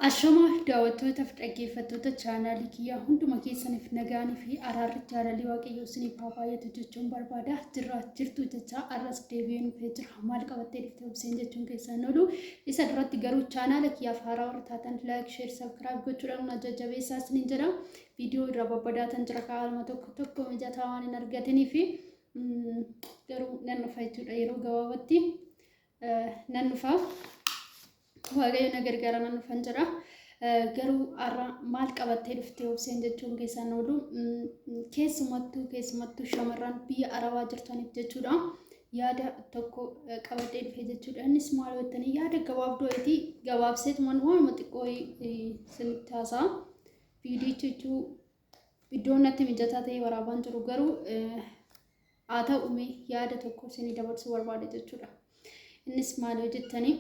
Ashama daawwattoota fi dhaggeeffattoota chaanaalii kiyyaa hunduma keessaniif nagaanii fi araarri jaalalli waaqayyoo isiniif haa baay'atu jechuun barbaada. Jirtu jecha arras deebi'een dhufee jira. Maal qabattee dhuftee obseen jechuun keessaan oolu. Isa duratti garuu chaanaala kiyyaaf haaraa warra taatan laayik, sheer, sabskiraayib gochuudhaan na jajjabeessaa isiniin jedha. Viidiyoo irra babbadaatan jira ka'aalma tokko mijataa waan hin argatanii fi garuu nan dhufa jechuudha yeroo gabaabatti nan dhufa. Waaqayyo na gargaara nan dhufan jira. Garuu har'a maal qabattee dhuftee obseen jechuun keessaan oolu keessumattuu shamarran biyya arabaa jirtaniif jechuudha. Yaada tokko qabattee dhufe jechuudha. Innis maal jettanii yaada gabaabduu itti gabaabseetumaan waanuma xiqqoo isinitti haasa'a. Viidiyochi jechuun iddoo natti mijataa ta'e waraabaan jiru garuu haa ta'u yaada tokko isinii dabarsuu barbaade jechuudha. Innis maal jettanii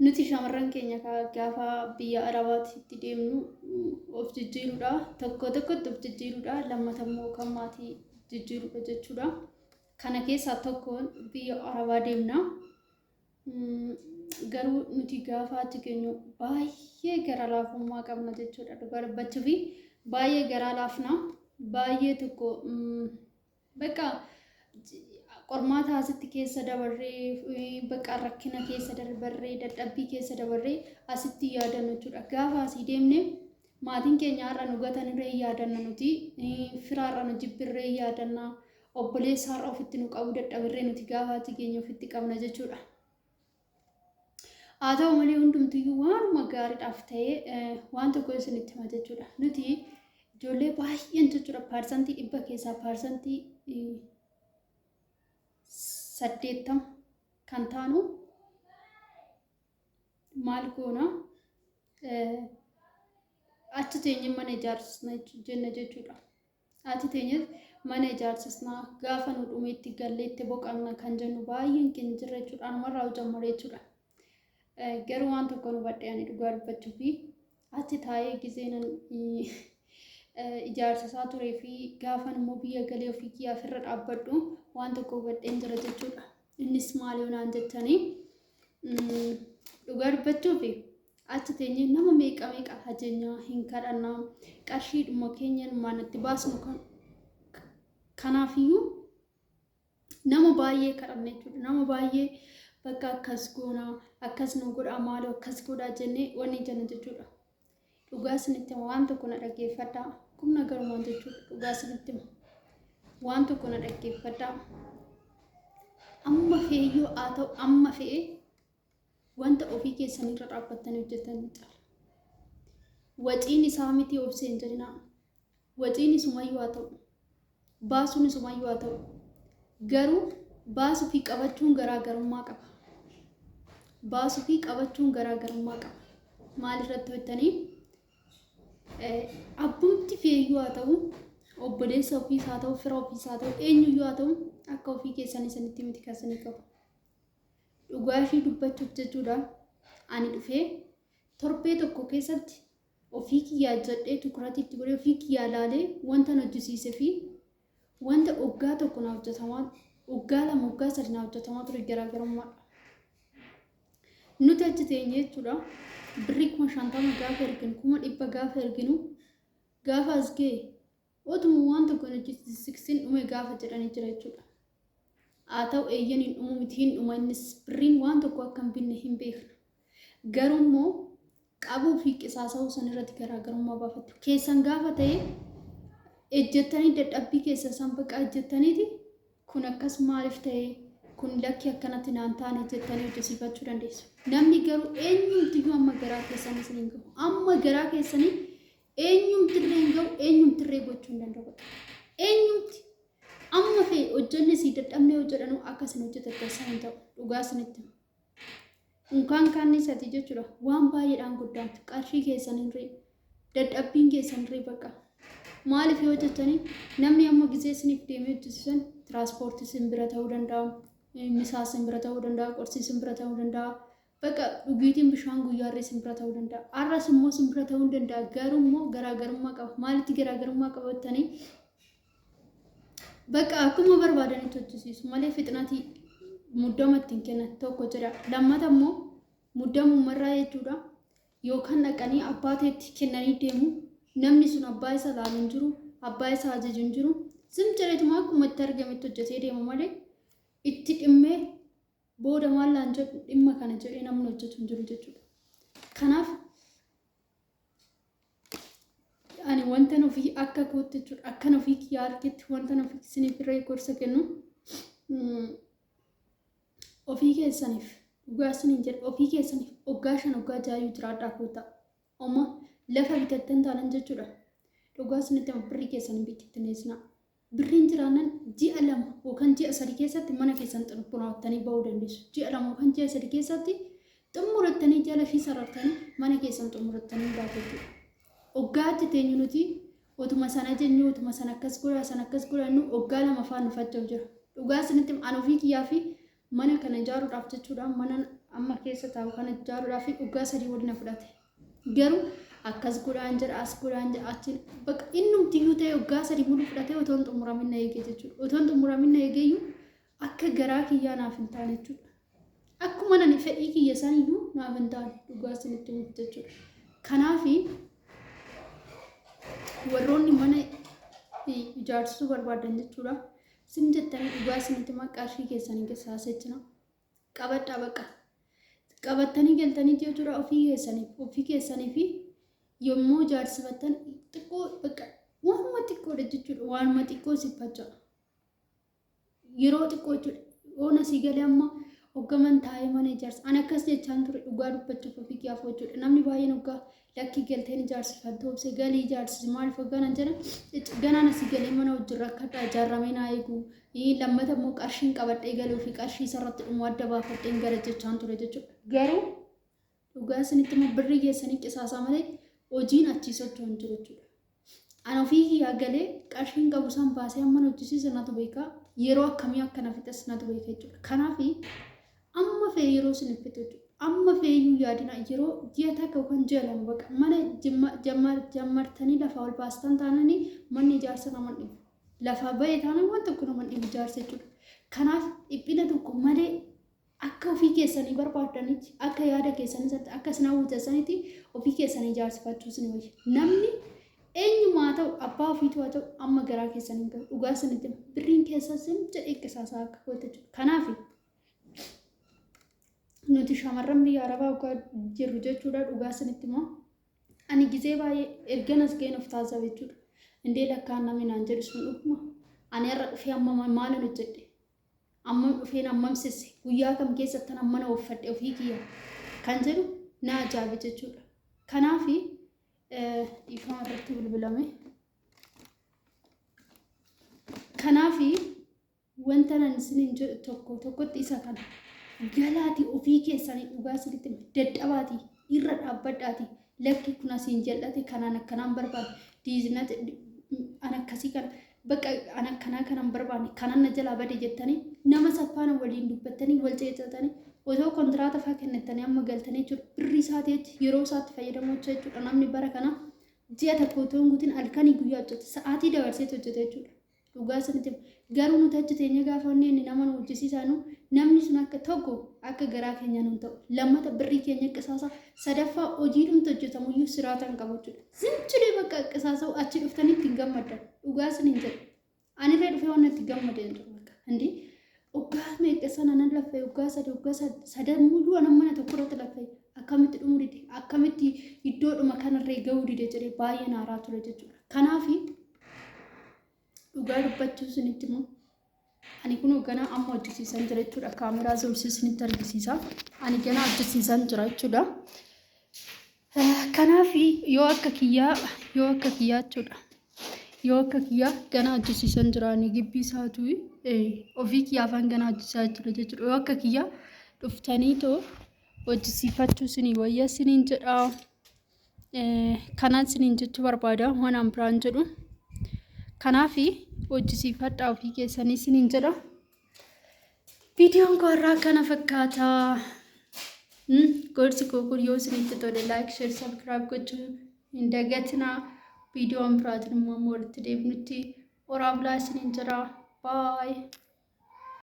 nuti shamarran keenya gaafa biyya arabaatti deemnu of jijjiiruudha. Tokkotti of jijjiiruudha. Lammata immoo kan maatii jijjiiruudha jechuudha. Kana keessaa tokko biyya arabaa deemna. Garuu nuti gaafa achi geenyu baay'ee gara laafummaa qabna jechuudha. Dhugaa dubbachuu fi baay'ee gara laafna. Baay'ee tokko bakka qormaata asitti keessa dabarree bakka rakkina keessa dabarree dadhabbii keessa dabarree asitti yaadannu jechuudha. Gaafa asii deemne maatiin keenya har'a nu gatanirree yaadanna nuti firaarra nu jibbirree yaadanna obboleessa har'a ofitti nu qabu dadhabirree nuti gaafa achi geenye ofitti qabna jechuudha. Haa ta'u malee hundumtiyyuu waanuma gaariidhaaf ta'ee waan tokko isinitti hima jechuudha. Nuti ijoollee baay'een jechuudha paarsantii 100 keessaa paarsantii 80 kan taanu maal goona achi teenye mana ijaarsisna jenna jechuudha. Achi teenye mana ijaarsisna gaafa nu dhumeetti galleetti boqanna kan jennu baay'een keenya jirra jechuudha. Anumarraa hojjammaree jechuudha. Garuu waan tokko nu badheeyanii dhugaa dubbachuu fi achi taa'ee gizeenan ijaarsisaa turee fi gaafan immoo biyya galee ofii kiyyaaf irra dhaabbadhu waan tokko badheen jira jechuudha. Innis maal yoonaan jettanii dhugaa dubbachuu fi achi teenyee nama meeqa hajeenyaa hin kadhannaa qarshiidhuma keenyan maanatti baasnu kanaafiyyuu nama baay'ee kadhanne jechuudha. Nama baay'ee bakka akkas goonaa akkas nu godhaa maaloo akkas godhaa jennee wanni jenna jechuudha. Dhugaa isinitti waan tokko na dhaggeeffadhaa. Kumna garumaan jechuudha. Dhugaa isinitti waan tokko na dhaggeeffadhaa. Amma feeyyoo haa ta'u amma fe'ee wanta ofii keessanirra dhaabbattanii hojjetanii caala. Waciin isaa miti obseen jedhinaa. Waciin isumayyuu haa ta'u. Baasuun isumayyuu haa ta'u. Garuu baasuu fi qabachuun garaagarummaa qaba. Baasuu fi qabachuun garaagarummaa qaba. Maalirratti hojjetanii abbumti feeyyuu haa ta'u obboleessa ofiis haa ta'u fira ofiis haa ta'u eenyuyyuu haa ta'u akka ofii keessanii sanitti miti kaasanii qabu. Dhugaa ishii dubbachuuf jechuudha. Ani dhufee torbee tokko keessatti ofii kiyyaa jedhee tukuratiitti godhee ofii kiyyaa laalee wanta na hojjisiisee fi wanta waggaa tokko na hojjetamaa waggaa 2 waggaa 3 na hojjetamaa ture garaagarummaadha. Nuti achi teenye jechuudha. Birrii 50 gaafa erginu 100 gaafa erginu gaafa as ga'e otuma waan tokko hojjisiisin dhume gaafa jedhanii jira jechuudha. Haa ta'u eeyyaniin dhumu miti hin dhuma innis birriin waan tokko akka hin binne hin beekna. Garuu immoo qabuu fi qisaasa'uu san irratti garaagarummaa baafattu. Keessan gaafa ta'e ejjettanii dadhabbii keessa san baqa ejjettaniiti kun akkas maaliif ta'e kun lakki akkanatti naan taane jettanii hojjisiifachuu dandeessu. Namni garuu eenyumtiyyuu amma garaa keessanii isin hin gahu. Amma garaa keessanii eenyumtirree hin gahu eenyumtirree gochuu hin danda'u. Eenyumti amma fe'e hojjenne si dadhabnee hojjedhanuu akkasin hojjetatteessan hin ta'u. Dhugaa isinitti unkaan kaanni sati jechuudha. Waan baay'eedhaan guddaamtu qarshii keessanirree dadhabbiin keessanirree baqa. Maaliif yoo jettanii namni amma gizee isiniif deemee hojjisiisan tiraanspoortii isin bira ta'uu danda'a. Misaa isin bira ta'uu danda'a. Qorsii isin bira ta'uu danda'a. Bakka dhugiitiin bishaan guyyaarree isin bira ta'uu danda'a. Arras immoo isin bira ta'uu danda'a. Garuu immoo garaagarummaa qaba. Maalitti garaagarummaa qabattanii bakka akkuma barbaadanitti hojjisiisu malee fixnati muddama ittiin kennan tokko jira. Lammata immoo muddamummarraa jechuudha. Yookaan dhaqanii abbaateetti kennanii deemu. Namni sun abbaa isa laalu hin jiru, abbaa isa ajaju hin jiru. Sim jedheetuma akkuma itti argametti hojjetee deema malee itti dhimmee booda maallaan jedhu dhimma kana jedhee namni hojjetu hin jiru jechuudha. Kanaaf ani wanta ofii akka kootti jechuudha. Akkan ofii kiyyaa argetti wanta ofii isiniif irra gorsa kennu ofii keessaniif dhugaa isiniin jedhu ofii keessaniif waggaa 5 waggaa 6 jiraadhaa koota. Amma lafa bitattan taanan jechuudha. Dhugaa isinitti birrii keessanii bittinneessina. Birriin jiraanan ji'a 2 yookaan ji'a 3 keessatti mana keessan xumuratanii bahuu dandeessu. Ji'a 2 yookaan ji'a 3 keessatti xumuratanii jala fi sarartanii mana keessan xumuratanii baatu jechuudha. Waggaatti teenyu nuti otuma sana jennu otuma sana akkas godhannu waggaa 2 afaan nufachaa jira. Dhugaa isinitti an ofii kiyyaa fi mana kana ijaaruudhaaf jechuudha. Mana amma keessa taa'u kana ijaaruudhaaf waggaa 3 waliin fudhate. Garuu akkas godhaan jedha as godhaan jedha achi bakka innumti iyyuu ta'e waggaa 3 mulu fudhatee otoon xumuramin na eegee jechuudha. Otoon xumuramin na eegeeyyuu akka garaa kiyyaa naaf hin taane jechuudha. Akkuma nani fedhii kiyya saniyyuu naaf hin taane dhugaa isinitti mutu jechuudha. Kanaafi warroonni mana ijaarsuu barbaadan jechuudha. Sim jettanii dhugaa isinitti qarshii keessanii keessaasechina. Qabadhaa bakka. Qabattanii galtanii jechuudha ofii keessanii fi yommuu ijaarsifattan xiqqoo bakka waanuma xiqqoodha jechuudha. Waanuma xiqqoo siffachaa. Yeroo xiqqoo jechuudha. Oona sii galee amma hoggaman taa'ee mana ijaarsa. Ani akkas jechaan ture dhugaa dubbachuuf ofii kiyyaaf jechuudha. Namni baay'een hoggaa lakkii galteen ijaarsifattu obsee galii ijaarsisi maaliif hogganan jedhan ganaan asii galee mana hojii rakkadhaa ijaarramee naa eegu. Lammata immoo qarshiin qabadhee galuu fi qarshii isarratti dhumuu adda baafadheen gara jechaan ture jechuudha. Garuu dhugaa isinitti immoo birrii keessanii qisaasaa malee hojiin achii socho'u hin jiru jechuudha. Ani ofii kiyyaa galee qarshiin qabu san baasee amma hojjisiisa natu beekaa yeroo akkamii akkana fixas natu beeka jechuudha. Kanaaf amma fee yeroo isin fixu jechuudha. Amma feeyyuu yaadina yeroo ji'a takka yookaan ji'a 2 bakka mana jammartanii lafaa ol baastan taananii manni ijaarsa nama dhibu. Lafaa bahee taanaan waan tokko nama dhibu ijaarsa jechuudha. Kanaaf dhiphina tokko malee akka ofii keessanii barbaadanitti akka yaada keessanii akka isin hawwatanitti ofii keessanii ijaarsifachuu isin wayya. Namni eenyumaa ta'u abbaa ofiitu haa ta'u amma garaa keessanii gahu dhugaa isinitti birriin keessa sim jedhee qisaasaa akka goote jechuudha. Kanaaf nuti shamarran biyya arabaa waggaa jirru jechuudha. Dhugaa isinitti immoo ani gizee baay'ee erganas ga'een of taasisa jechuudha. Indee lakkaan namni naan jedhu sun dhuguma ani irra dhufee amma maalan hojjedhe amma dhufeen ammam sisse guyyaa kam keessatti amma na uffadhe ofii kiyya kan jedhu na ajaa'ibe jechuudha. Kanaaf ifaan irratti bilbilame. Kanaaf wanta nan isiniin jedhu tokkotti isa kana galaatii ofii keessanii dhugaa isinitti dadhabaatii irra dhaabbadhaatii lakki kun asiin jal'ate kanaan akkanaan barbaade diizinati ana akkasii kana bakka ana akkanaa kanaan barbaade kanaan na jalaa bade jettanii nama saphaana waliin dubbattanii wal ceecatanii otoo kontiraata fa'aa kennatanii amma galtanii jiru birrii isaateetti yeroo isaatti fayyadamuu jechuudha. Namni bara kana ji'a tokko otoo hin guutin halkanii guyyaa hojjete sa'aatii dabarseet hojjete jechuudha. Dhugaa isinitti garuu nuti achi teenya gaafa inni nama nu hojjisiisaanu namni sun akka tokko akka garaa keenya nu ta'u lammata birrii keenya qisaasa sadaffaa hojii dhumta hojjetamuyyuu siraatan qabu jechuudha. Sinchidee bakka qisaasa achi dhuftanii ittiin gammadan dhugaa isiniin jedhu ani irra dhufee waan itti gammadan jiru bakka handi dhugaa meeqa sana nan laffee dhugaa sadan muyyuu ana mana tokko irratti laffee akkamitti dhumuu dide akkamitti iddoodhuma kanarree gahuu dide jedhee baay'ee naaraa ture jechuudha. Kanaaf dhugaa dubbachuu isinitti immoo ani kun ganaa amma hojjisiisan jira jechuudha. Kaameraa zoomsii isinitti argisiisa. Ani ganaa hojjisiisan jira jechuudha. Kanaaf yoo akka kiyyaa jechuudha. Yoo akka kiyyaa ganaa hojjisiisan jira. Ani gibbii isaatu ofii kiyyaafan ganaa hojjisiisaa jira jechuudha. Yoo akka kiyyaa dhuftanii too hojjisiifachuu isinii wayya isiniin jedha. Kanaan isiniin jechuu barbaada waan an biraan jedhu. Kanaaf hojjisiifadhaa ofii keessanii isiniin jedha. Viidiyoon koo irraa kana fakkaata. Gorsi koo kun yoo isinitti tole like, share, subscribe gochuu hin dagatinaa. Viidiyoon biraatiin immoo walitti deebinutti waraabaa isiniin jedha. Bye.